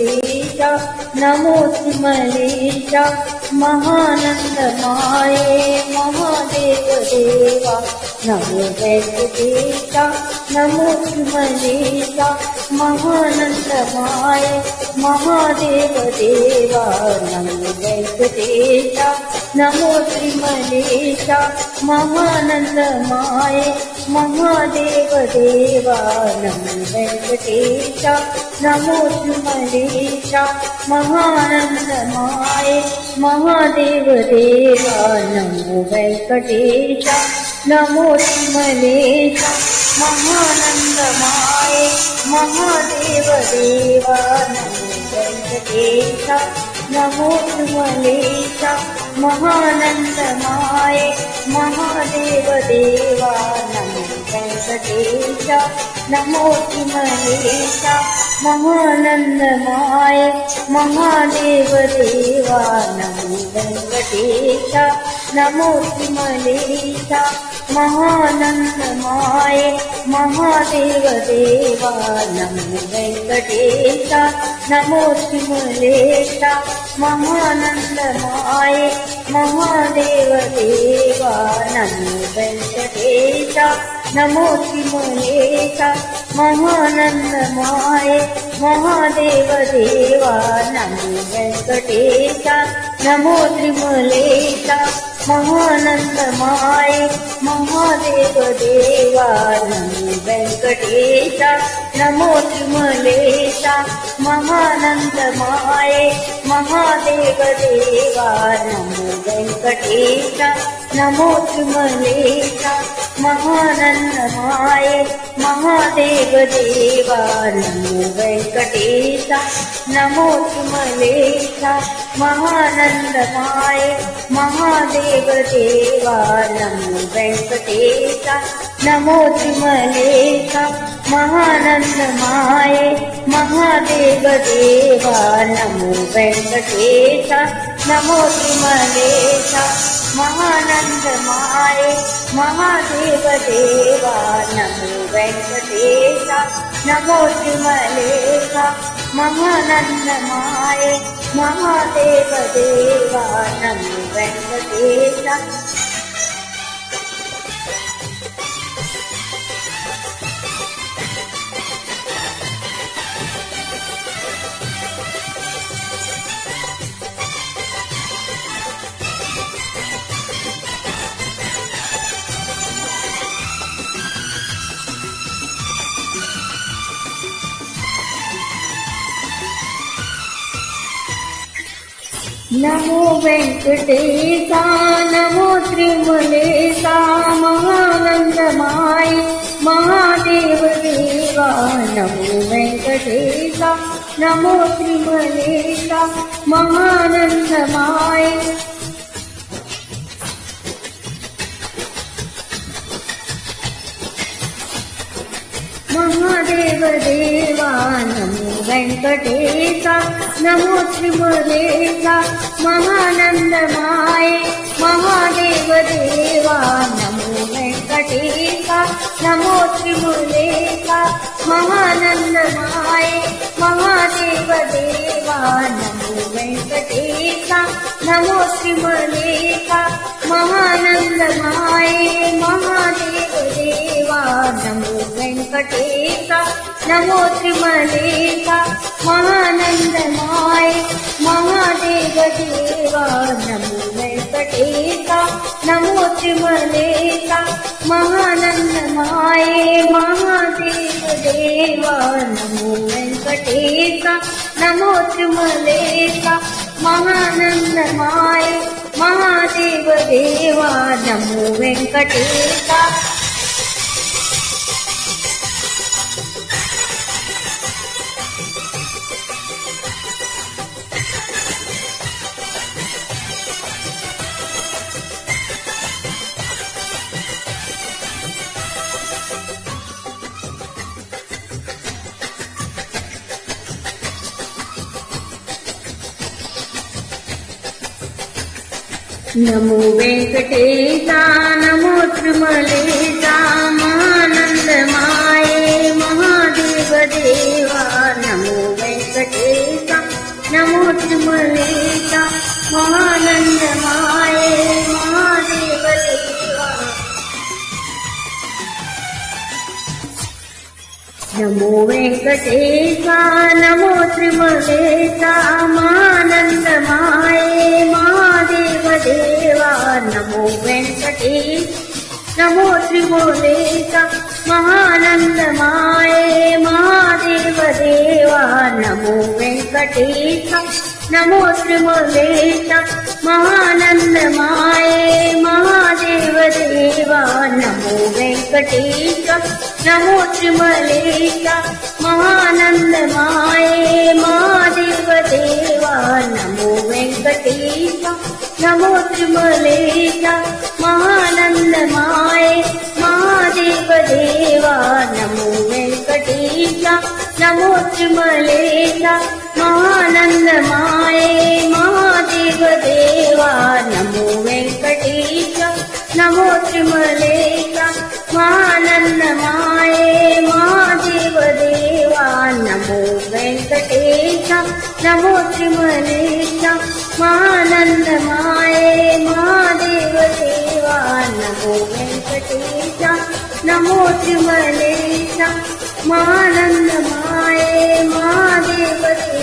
वेंकटेश नमो श्रीमलेश महानंदमाये महादेव देवा नमो वेंकटेश नमो श्रीमलेश महानंदमाये महादेव देवा नमो वेंकटेश नमो श्रीमलेश महानंदमाये महादेव देवा नमो वेंकटेश नमो श्रीमलेश महानंदमाये महादेव देवा नमो वेंकटेश नमो श्रीमलेश महानंदमाये महादेव देवा नमो वेंकटेश नमो श्रीमलेश महानंदमाये महादेव देवा नमो वेंकटेश नमो श्रीमलेश महानंदमाये महादेव देवा नमो वेंकटेश नमो श्रीमलेश महानंदमाये महादेव देवा नमो वेंकटेश नमो श्रीमलेश महानंदमाये महादेव देवा नमो वेंकटेश नमो श्रीमलेश महानंदमाये महादेव देवा नमो वेंकटेश नमो श्रीमलेश महानंदमाये महादेव देवा नमो वेंकटेश नमो श्रीमलेश महानंदमाये महादेव देवा नमो वेंकटेश नमो श्रीमलेश महानंदमाये महादेव देवा नमो वेंकटेश नमो श्रीमलेश महानंदमाये महादेव देवा नमो वेंकटेश नमो श्रीमलेश महानंदमाये महादेव देवा नमो वेंकटेश नमो श्रीमलेश महानंदमाये महादेव देवा नमो वेंकटेश नमो श्रीमलेश महानंदमाये महादेव देवा नमो वेंकटेश नमो वेंकटेशा नमो श्रीमलेशा महानंदमाये महादेव देवा नमो वेंकटेशा नमो श्रीमलेशा महानंदमाये महादेव देवा नमो वेंकटेश नमो श्रीमलेश महानंदमाये महादेव देवा नमो वेंकटेश नमो श्रीमलेश महानंदमाये महादेव देवा नमो वेंकटेश नमो श्रीमलेश महानंदमाये महादेव देवा नमो वेंकटेश नमो श्रीमलेश महानंदमाये महादेव देवा नमो वेंकटेश नमो श्रीमलेश महानंदमाये महादेव देवा नमो वेंकटेश नमो श्रीमलेश महानंदमाये महादेव देवा नमो वेंकटेश नमो वेंकटेशा नमो श्रीमलेशा महानंदमाये महादेव देवा नमो वेंकटेशा नमो त्रिमलेशा महानंद माये महादेव देवा नमो वेंकटेशा नमो त्रिमलेशा महानंद माये महादेव देवा नमो वेंकटेश नमो त्रिमलेशा महानंद माये महादेव देवा नमो वेंकटेशा नमो त्रिमलेशा महानंद माये महादेव देवा नमो वेंकटेशा नमो त्रिमलेशा महानंद माये महादेव देवा नमो वेंकटेशा नमो त्रिमलेशा महानंद माये महादेव देवा नमो वेंकटेशा नमो त्रिमलेशा महानंद माये महादेव देवा नमो वेंकटेशा नमो त्रिमलेशा महानंद माये महादेव देवा नमो वेंकटेशा नमो त्रिमलेशा महानंद माये महादेव देवा नमो वेंकटेशा नमो त्रिमलेशा महानंद माये महादेव देवा